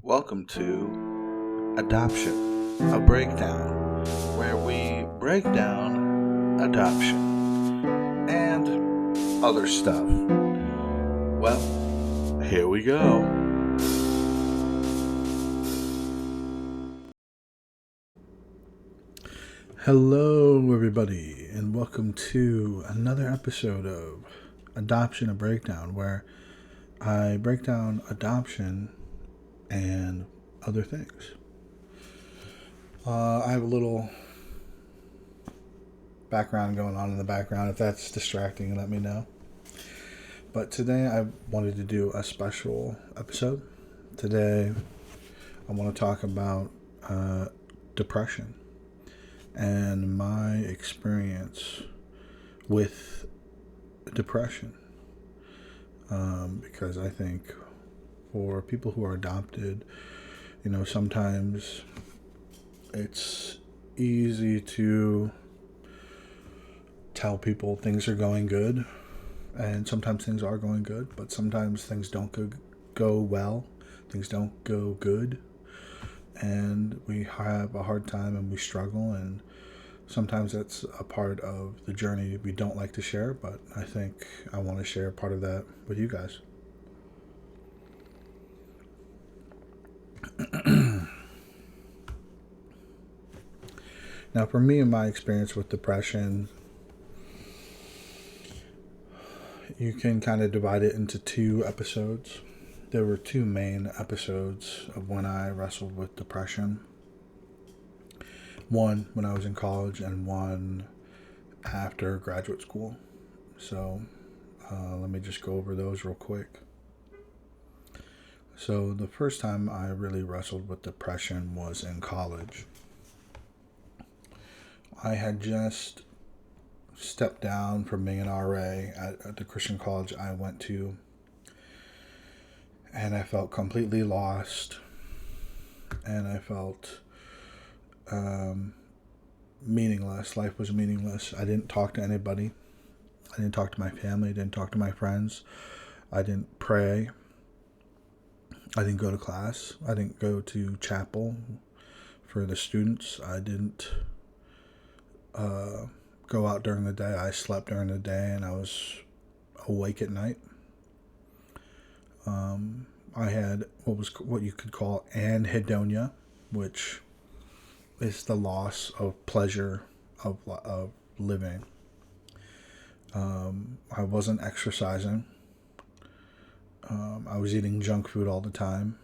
Welcome to Adoption, a breakdown, where we break down adoption and other stuff. Well, here we go. Hello, everybody, and welcome to another episode of Adoption, a breakdown, where I break down adoption and other things. I have a little background going on in the background. If that's distracting, let me know. But today I wanted to do a special episode. Today I want to talk about depression and my experience with depression. Because I think for people who are adopted, sometimes it's easy to tell people things are going good, and sometimes things are going good, but sometimes things don't go well, things don't go good, and we have a hard time and we struggle, and sometimes that's a part of the journey we don't like to share, but I think I want to share part of that with you guys. Now, for me and my experience with depression, you can kind of divide it into two episodes. There were two main episodes of when I wrestled with depression. One when I was in college and one after graduate school. So let me just go over those real quick. So the first time I really wrestled with depression was in college. I had just stepped down from being an RA at the Christian college I went to, and I felt completely lost, and I felt meaningless. Life was meaningless. I didn't talk to anybody. I didn't talk to my family. I didn't talk to my friends. I didn't pray. I didn't go to class. I didn't go to chapel for the students. I didn't go out during the day. I slept during the day and I was awake at night. I had what you could call anhedonia, which is the loss of pleasure of living. I wasn't exercising. I was eating junk food all the time.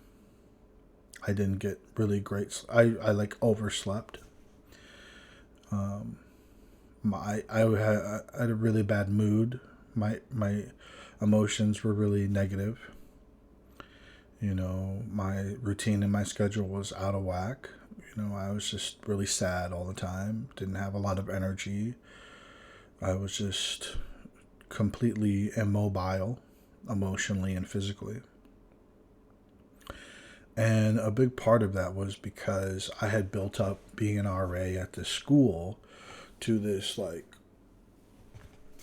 I didn't get really great. I like overslept. I had a really bad mood. My emotions were really negative. My routine and my schedule was out of whack. I was just really sad all the time. Didn't have a lot of energy. I was just completely immobile, emotionally and physically. And a big part of that was because I had built up being an RA at this school to this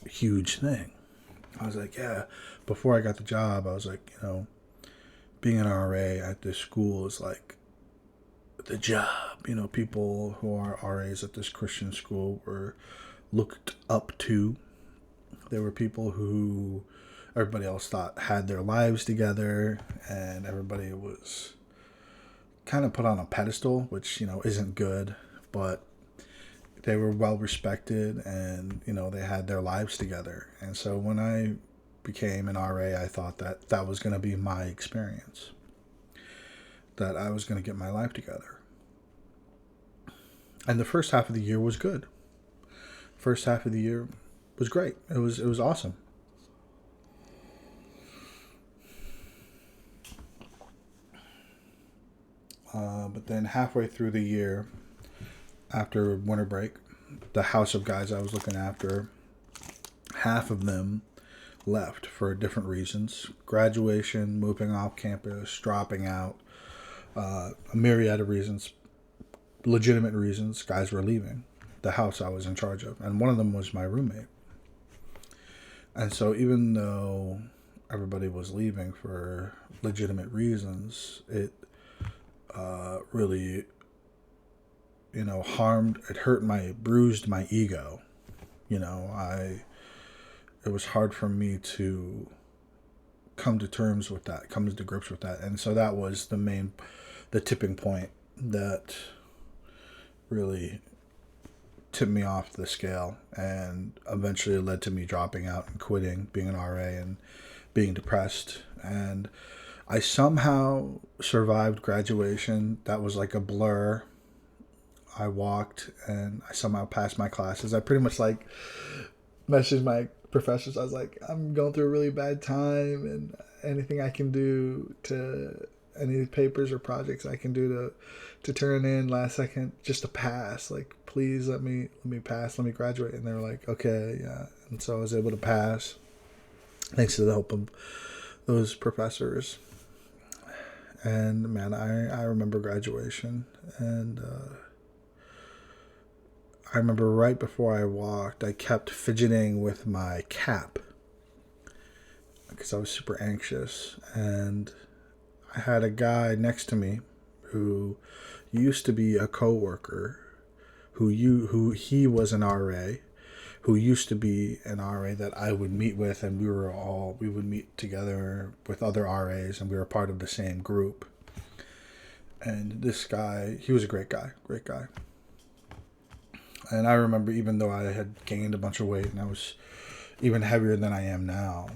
huge thing. I was like, yeah, before I got the job, I was like, being an RA at this school is like the job. People who are RAs at this Christian school were looked up to. There were people who everybody else thought had their lives together, and everybody was kind of put on a pedestal, which, isn't good, but they were well respected and, they had their lives together. And so when I became an RA, I thought that was going to be my experience, that I was going to get my life together. And the first half of the year was good. First half of the year was great. It was awesome. But then halfway through the year, after winter break, the house of guys I was looking after, half of them left for different reasons. Graduation, moving off campus, dropping out, a myriad of reasons, legitimate reasons. Guys were leaving the house I was in charge of, and one of them was my roommate. And so even though everybody was leaving for legitimate reasons, it really, bruised my ego. It was hard for me to come to grips with that. And so that was the tipping point that really tipped me off the scale and eventually led to me dropping out and quitting being an RA and being depressed. And I somehow survived graduation. That was like a blur. I walked and I somehow passed my classes. I pretty much messaged my professors. I was like, I'm going through a really bad time, and anything I can do to any papers or projects I can do to turn in last second just to pass. Like, please let me pass, let me graduate. And they were like, okay, yeah. And so I was able to pass thanks to the help of those professors. And man, I remember graduation, and I remember right before I walked, I kept fidgeting with my cap because I was super anxious. And I had a guy next to me who used to be a coworker, who he was an RA, who used to be an RA that I would meet with, and we would meet together with other RAs, and we were part of the same group. And this guy, he was a great guy. And I remember, even though I had gained a bunch of weight and I was even heavier than I am now,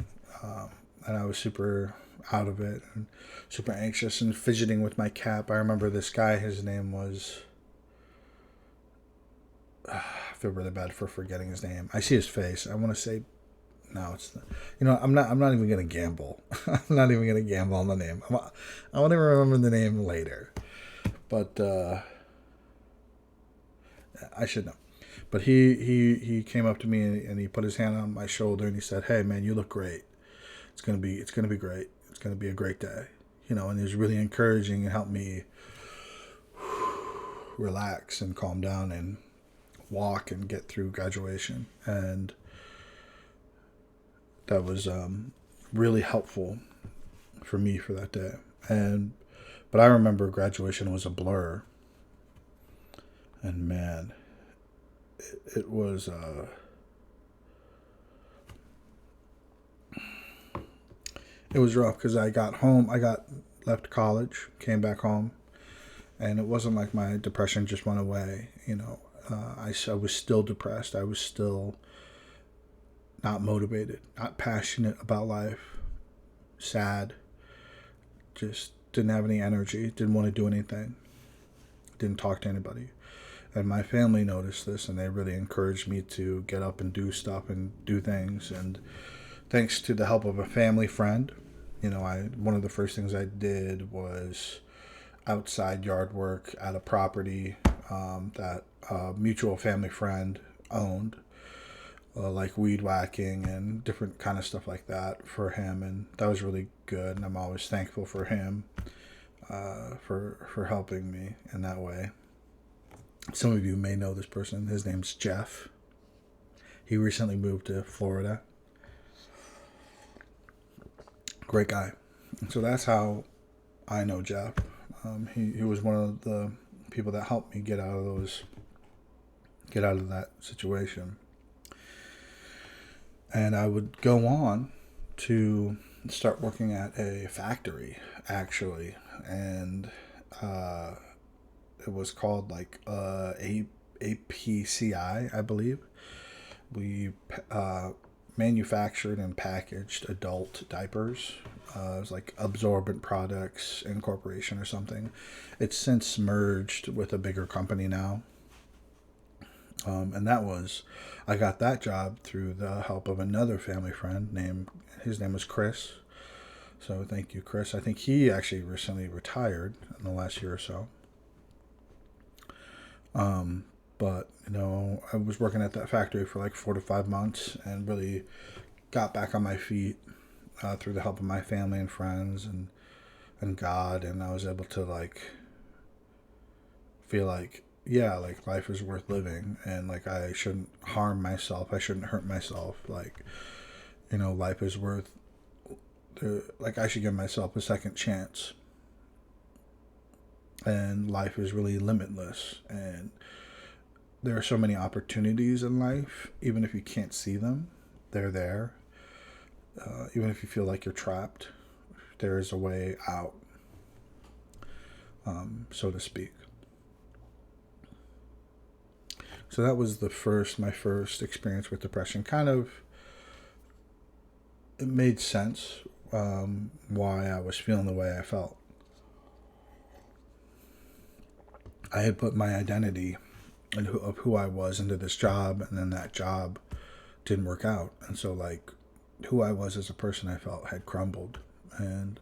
and I was super out of it and super anxious and fidgeting with my cap, I remember this guy, his name was... I feel really bad for forgetting his name. I see his face. I want to say... No, it's not. I'm not even going to gamble. I'm not even going to gamble on the name. I want to remember the name later. But... I should know. But he came up to me and he put his hand on my shoulder and he said, "Hey man, you look great. It's gonna be great. It's gonna be a great day." And he was really encouraging and helped me relax and calm down and walk and get through graduation. And that was really helpful for me for that day. But I remember graduation was a blur. And man, it was rough because I got home. I left college, came back home, and it wasn't like my depression just went away. I was still depressed. I was still not motivated, not passionate about life, sad, just didn't have any energy, didn't want to do anything, didn't talk to anybody. And my family noticed this, and they really encouraged me to get up and do stuff and do things. And thanks to the help of a family friend, one of the first things I did was outside yard work at a property that a mutual family friend owned, like weed whacking and different kind of stuff like that for him. And that was really good, and I'm always thankful for him for helping me in that way. Some of you may know this person. His name's Jeff. He recently moved to Florida. Great guy. So that's how I know Jeff. He was one of the people that helped me get out of that situation. And I would go on to start working at a factory, actually. And it was called APCI, I believe. We manufactured and packaged adult diapers. It was like Absorbent Products Incorporation or something. It's since merged with a bigger company now. And I got that job through the help of another family friend his name was Chris. So thank you, Chris. I think he actually recently retired in the last year or so. But I was working at that factory for like 4 to 5 months and really got back on my feet through the help of my family and friends and God. And I was able to feel like, yeah, like life is worth living, and like I shouldn't harm myself. I shouldn't hurt myself. Life is worth, I should give myself a second chance. and life is really limitless, and there are so many opportunities in life. Even if you can't see them, they're there. Even if you feel like you're trapped, there is a way out, so to speak. So that was my first experience with depression. Kind of, it made sense, why I was feeling the way I felt. I had put my identity of who I was into this job, and then that job didn't work out, and so like who I was as a person, I felt had crumbled, and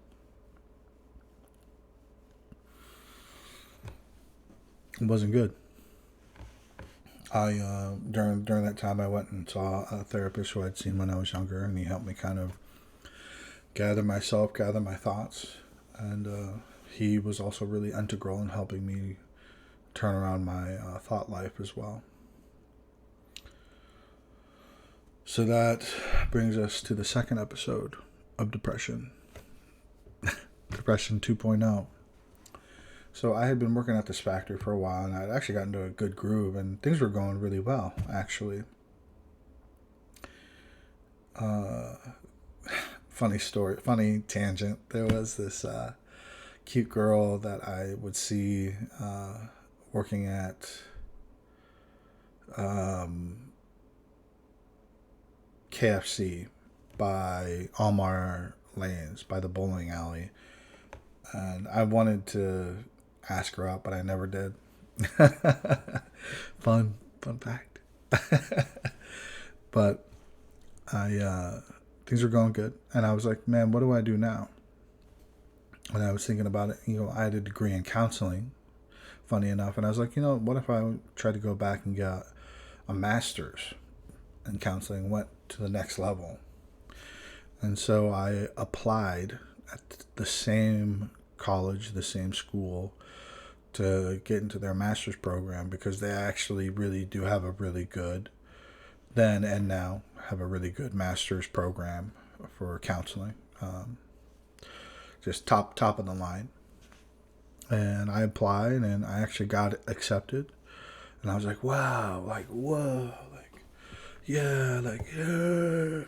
it wasn't good. I during that time I went and saw a therapist who I'd seen when I was younger, and he helped me kind of gather myself, gather my thoughts, and he was also really integral in helping me turn around my thought life as well. So that brings us to the second episode of depression, Depression 2.0. So I had been working at this factory for a while, and I'd actually gotten into a good groove, and things were going really well, actually. Uh, Funny story, funny tangent. There was this cute girl that I would see working at KFC by Almar Lanes, by the bowling alley. And I wanted to ask her out, but I never did. Fun fact. But things were going good, and I was like, man, what do I do now? And I was thinking about it. I had a degree in counseling, funny enough, and I was like, what if I tried to go back and get a master's in counseling, went to the next level? And so I applied at the same college, the same school, to get into their master's program, because they actually really do have a really good, then and now, have a really good master's program for counseling. Just top of the line. And I applied, and I actually got accepted. And I was like, wow, like, whoa, like, yeah, like, yeah.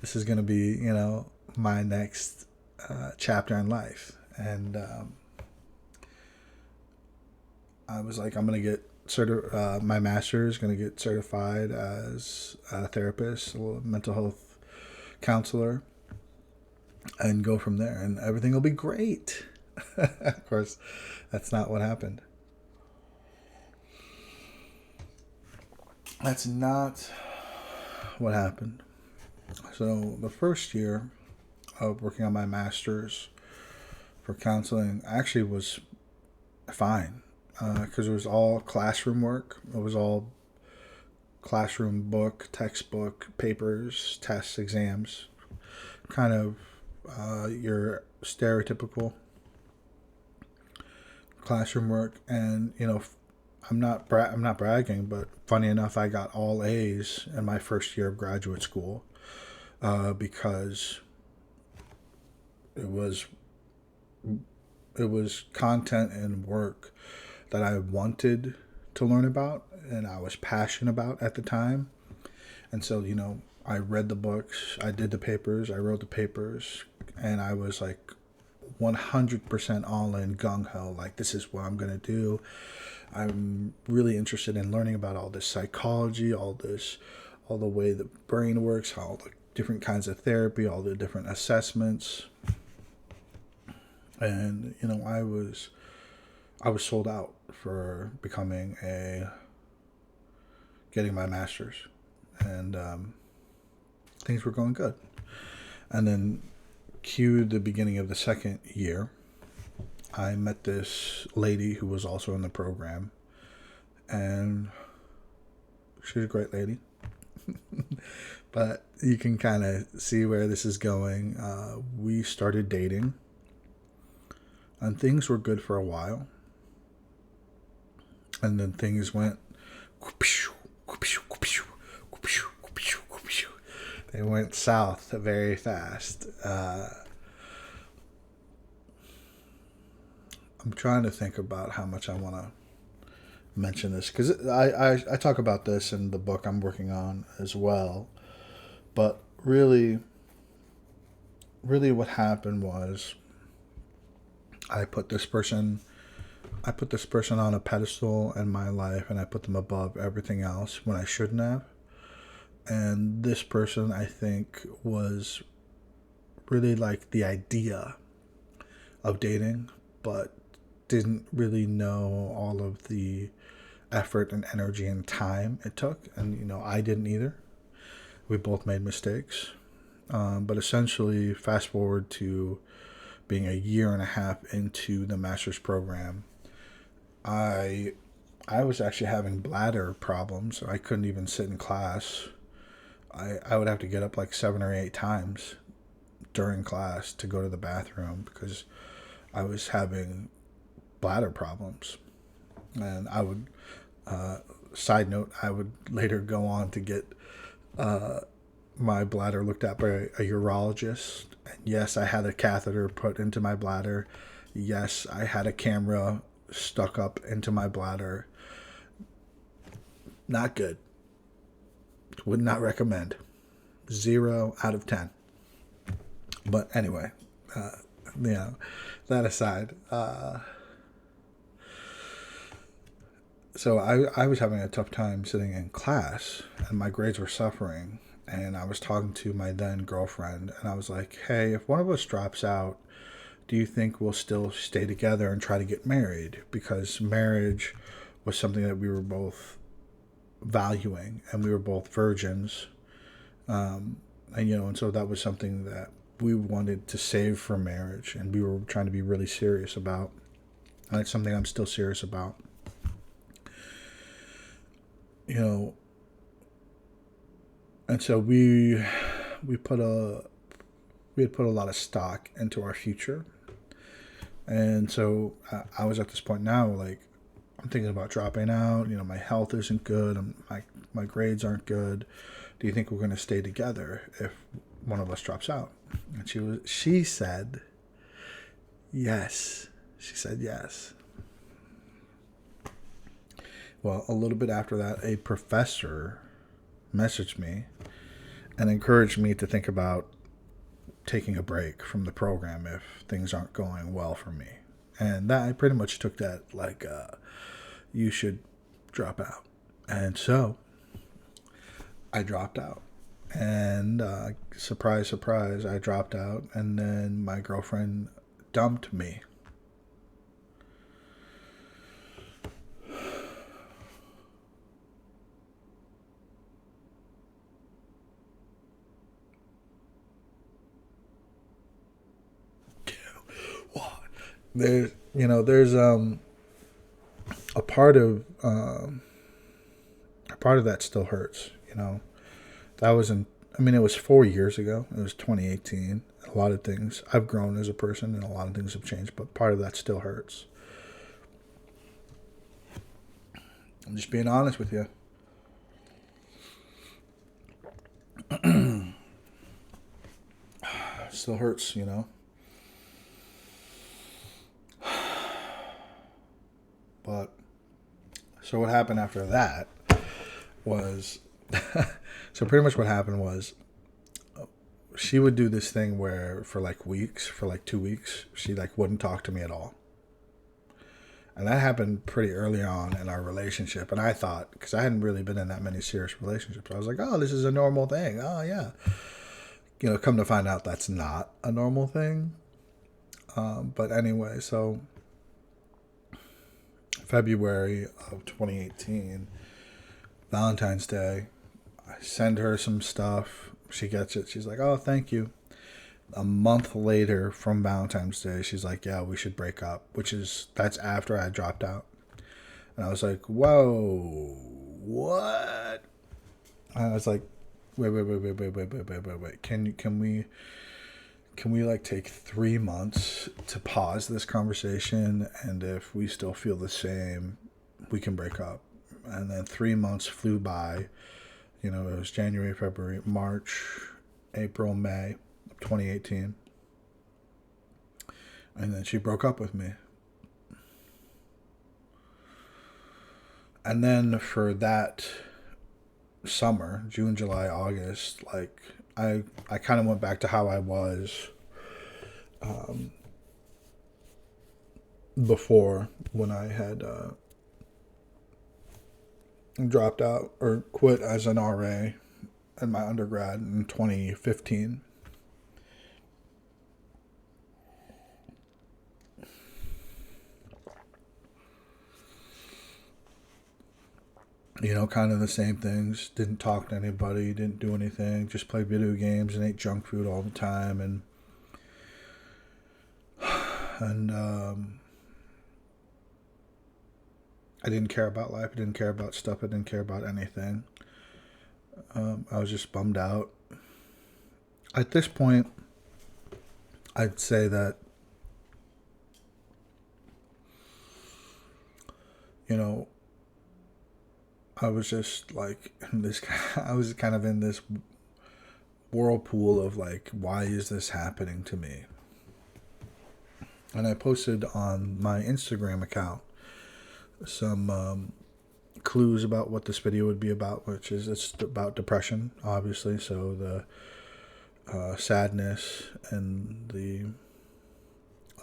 This is going to be, my next chapter in life. And I was like, I'm going to get my master's, going to get certified as a therapist, a mental health counselor, and go from there, and everything will be great. Of course, that's not what happened. That's not what happened. So the first year of working on my master's for counseling actually was fine, because it was all classroom work. It was all classroom book, textbook, papers, tests, exams, kind of your stereotypical classroom work. And I'm not bragging, but funny enough, I got all A's in my first year of graduate school, because it was content and work that I wanted to learn about, and I was passionate about at the time. And so, I read the books, I did the papers, I wrote the papers, and I was like 100% all in, gung ho, like, this is what I'm going to do. I'm really interested in learning about all this psychology, all the way the brain works, all the different kinds of therapy, all the different assessments. And, I was sold out for getting my master's, and things were going good. And then, cue the beginning of the second year, I met this lady who was also in the program, and she's a great lady. But you can kind of see where this is going. We started dating, and things were good for a while. And then things went, they went south very fast. I'm trying to think about how much I want to mention this because I talk about this in the book I'm working on as well. But really, really, what happened was I put this person I put this person on a pedestal in my life, and I put them above everything else when I shouldn't have. And this person, I think, was really like the idea of dating, but didn't really know all of the effort and energy and time it took. And, I didn't either. We both made mistakes. But essentially, fast forward to being a year and a half into the master's program, I I was actually having bladder problems. I couldn't even sit in class. I would have to get up like 7 or 8 times during class to go to the bathroom because I was having bladder problems. And I would, side note, I would later go on to get my bladder looked at by a urologist. And yes, I had a catheter put into my bladder. Yes, I had a camera stuck up into my bladder. Not good. Would not recommend. 0 out of 10. But anyway, uh, that aside. So I was having a tough time sitting in class, and my grades were suffering. And I was talking to my then girlfriend, and I was like, hey, if one of us drops out, do you think we'll still stay together and try to get married? Because marriage was something that we were both valuing, and we were both virgins. And so that was something that we wanted to save for marriage, and we were trying to be really serious about. And it's something I'm still serious about. You know, and so we had put a lot of stock into our future, and so I was at this point now, like I'm thinking about dropping out. My health isn't good. My grades aren't good. Do you think we're going to stay together if one of us drops out? And she said yes. She said yes. Well, a little bit after that, a professor messaged me and encouraged me to think about taking a break from the program if things aren't going well for me. And that I pretty much took that like you should drop out. And so I dropped out. And surprise, surprise, I dropped out. And then my girlfriend dumped me. There's a part of that still hurts. That wasn't. I mean, it was 4 years ago. It was 2018. A lot of things. I've grown as a person, and a lot of things have changed. But part of that still hurts. I'm just being honest with you. Still hurts. But so what happened after that was so pretty much what happened was she would do this thing where for like weeks, for like 2 weeks, she like wouldn't talk to me at all. And that happened pretty early on in our relationship. And I thought, because I hadn't really been in that many serious relationships, I was like, oh, this is a normal thing. Oh, yeah. Come to find out that's not a normal thing. But anyway, so February of 2018, Valentine's Day, I send her some stuff. She gets it. She's like, oh, thank you. A month later from Valentine's Day, she's like, yeah, we should break up, that's after I dropped out. And I was like, whoa, what? And I was like, wait. Can we like take 3 months to pause this conversation? And if we still feel the same, we can break up. And then 3 months flew by. It was January, February, March, April, May of 2018. And then she broke up with me. And then for that summer, June, July, August, like I kind of went back to how I was before, when I had dropped out or quit as an RA in my undergrad in 2015. Kind of the same things. Didn't talk to anybody, didn't do anything, just played video games and ate junk food all the time. And I didn't care about life. I didn't care about stuff. I didn't care about anything. I was just bummed out. At this point, I'd say that, you know, I was just like in this. I was kind of in this whirlpool of like, why is this happening to me? And I posted on my Instagram account some clues about what this video would be about, which is it's about depression, obviously. So the sadness and the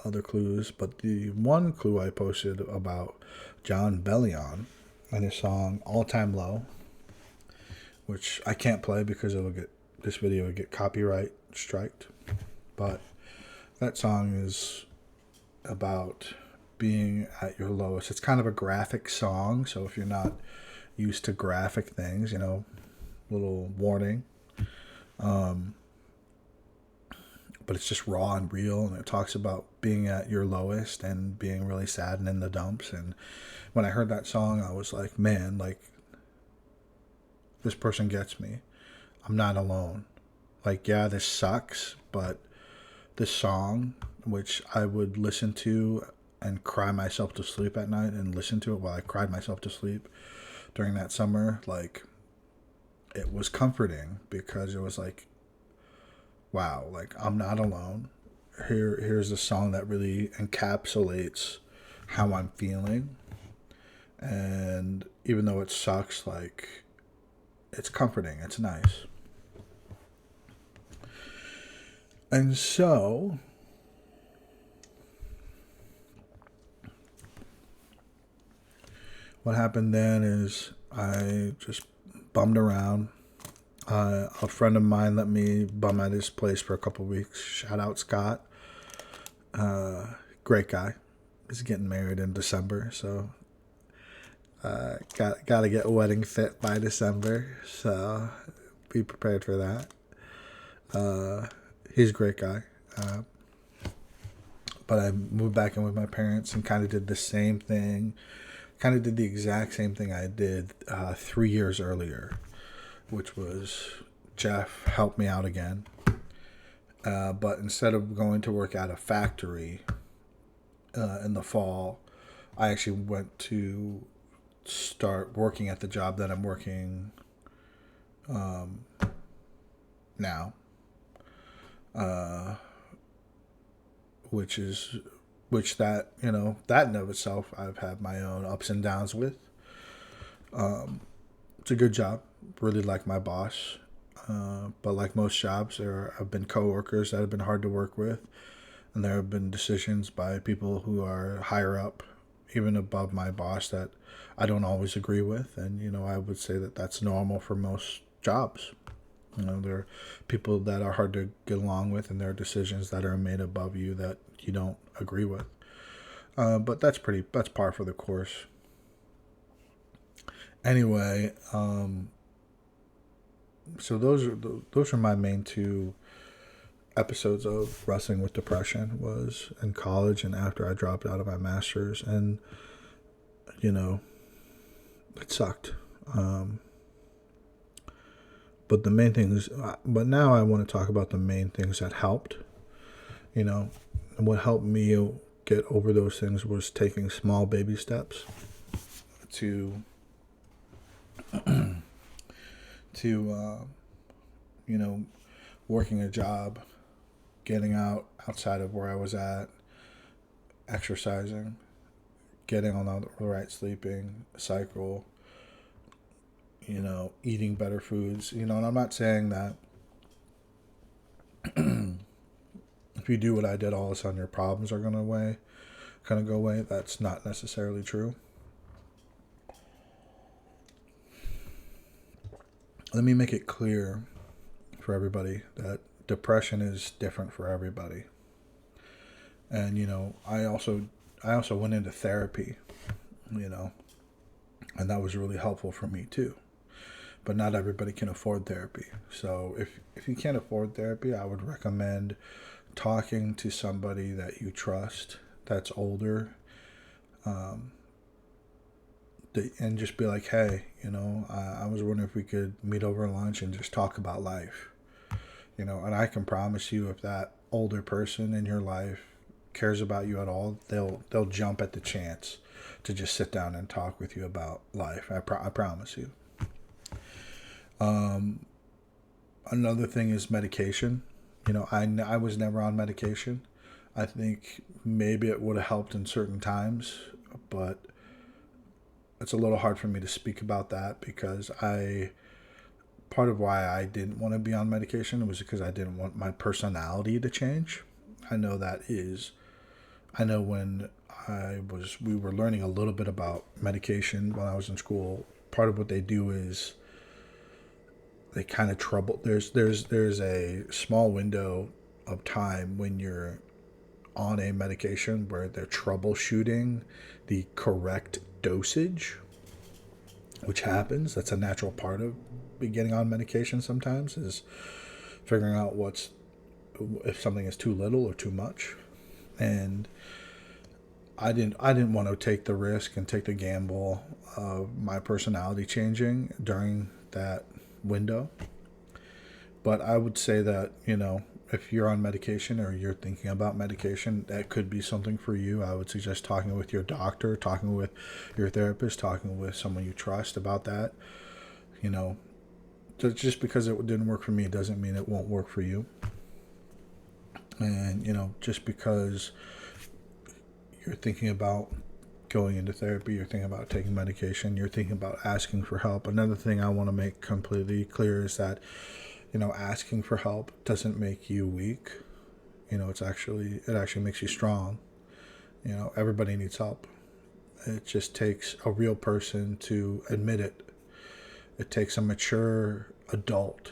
other clues, but the one clue I posted about Jon Bellion and his song "All Time Low," which I can't play because this video would get copyright striked. But that song is about being at your lowest. It's kind of a graphic song, so if you're not used to graphic things, little warning. But it's just raw and real, and it talks about being at your lowest and being really sad and in the dumps. And when I heard that song, I was like, man, like, this person gets me. I'm not alone. Like, yeah, this sucks, but this song, which I would listen to and cry myself to sleep at night and listen to it while I cried myself to sleep during that summer, like, it was comforting because it was like, wow, like, I'm not alone. Here's a song that really encapsulates how I'm feeling. And even though it sucks, like, it's comforting. It's nice. And so what happened then is I just bummed around. A friend of mine let me bum at his place for a couple weeks. Shout out Scott. Great guy. He's getting married in December, so got to get wedding fit by December. So be prepared for that. He's a great guy. But I moved back in with my parents and kind of did the same thing. Kind of did the exact same thing I did 3 years earlier, which was Jeff helped me out again. But instead of going to work at a factory in the fall, I actually went to start working at the job that I'm working now, which that that in of itself I've had my own ups and downs with. It's a good job. Really like my boss. But like most jobs, there have been coworkers that have been hard to work with, and there have been decisions by people who are higher up, even above my boss, that I don't always agree with. And I would say that that's normal for most jobs. There are people that are hard to get along with, and there are decisions that are made above you that you don't agree with. But that's par for the course. Anyway, so those are my main two episodes of wrestling with depression, was in college and after I dropped out of my master's. And it sucked. But the main things, but now I want to talk about the main things that helped. And what helped me get over those things was taking small baby steps to working a job, getting outside of where I was at, exercising, getting on the right sleeping cycle, eating better foods, and I'm not saying that if you do what I did, all of a sudden your problems are gonna go away. That's not necessarily true. Let me make it clear for everybody that depression is different for everybody. And I also went into therapy, and that was really helpful for me too. But not everybody can afford therapy. So if you can't afford therapy, I would recommend talking to somebody that you trust that's older, and just be like, hey, I was wondering if we could meet over lunch and just talk about life. And I can promise you, if that older person in your life cares about you at all, they'll jump at the chance to just sit down and talk with you about life. I promise you. Another thing is medication. I was never on medication. I think maybe it would have helped in certain times, but it's a little hard for me to speak about that because part of why I didn't want to be on medication was because I didn't want my personality to change. I know when we were learning a little bit about medication when I was in school, part of what they do is they kind of there's a small window of time when you're on a medication where they're troubleshooting the correct dosage, which happens. That's a natural part of getting on medication sometimes, is figuring out if something is too little or too much. And I didn't want to take the risk and take the gamble of my personality changing during that window. But I would say that, if you're on medication or you're thinking about medication, that could be something for you. I would suggest talking with your doctor, talking with your therapist, talking with someone you trust about that. Just because it didn't work for me doesn't mean it won't work for you. And, just because you're thinking about going into therapy, you're thinking about taking medication, you're thinking about asking for help. Another thing I want to make completely clear is that, asking for help doesn't make you weak. It actually makes you strong. Everybody needs help. It just takes a real person to admit it. It takes a mature adult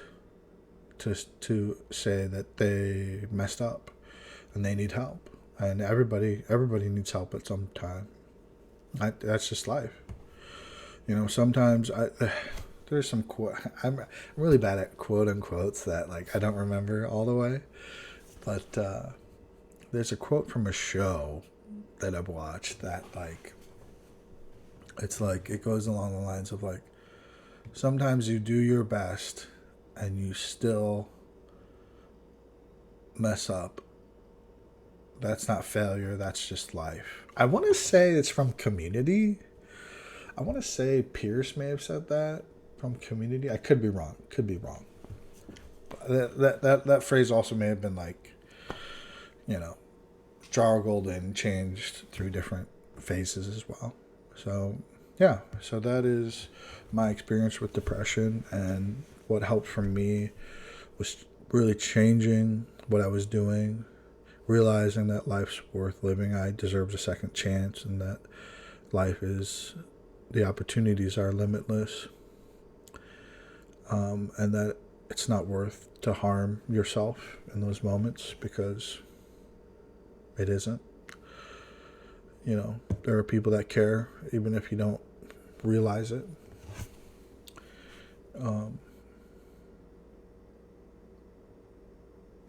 to say that they messed up and they need help. And everybody needs help at some time. That's just life. Sometimes there's some I'm really bad at quote unquotes that I don't remember all the way, but there's a quote from a show that I've watched that it goes along the lines of sometimes you do your best and you still mess up. That's not failure, that's just life. I want to say it's from Community. I want to say Pierce may have said that from Community. I could be wrong. That phrase also may have been joggled and changed through different phases as well. So, yeah. So that is my experience with depression, and what helped for me was really changing what I was doing, realizing that life's worth living. I deserve a second chance, and that the opportunities are limitless, and that it's not worth to harm yourself in those moments, because it isn't. There are people that care, even if you don't realize it.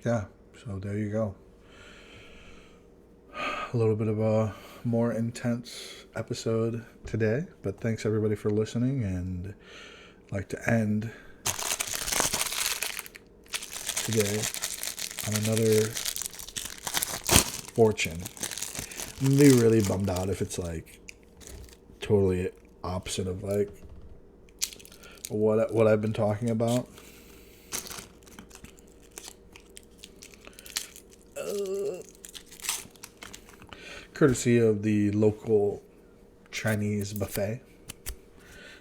Yeah, so there you go. A little bit of a more intense episode today, but thanks everybody for listening, and I'd like to end today on another fortune. I'm gonna be really bummed out if it's totally opposite of what I've been talking about. Courtesy of the local Chinese buffet.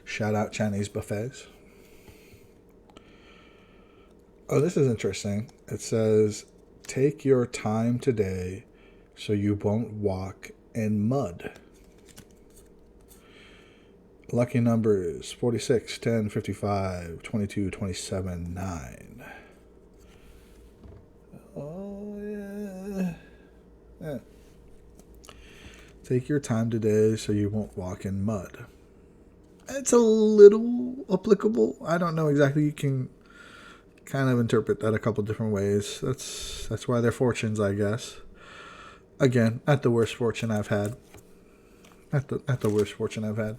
Shout out Chinese buffets. Oh, this is interesting. It says, take your time today so you won't walk in mud. Lucky numbers 46, 10, 55, 22, 27, 9. Oh, yeah. Take your time today so you won't walk in mud. It's a little applicable. I don't know exactly. You can kind of interpret that a couple different ways. That's why they're fortunes, I guess. Again, not the worst fortune I've had. Not the worst fortune I've had.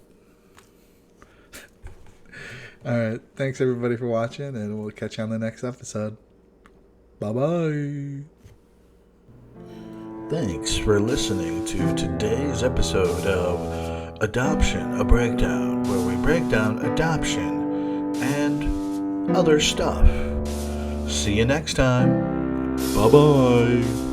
Alright, thanks everybody for watching, and we'll catch you on the next episode. Bye-bye. Thanks for listening to today's episode of Adoption, a Breakdown, where we break down adoption and other stuff. See you next time. Bye-bye.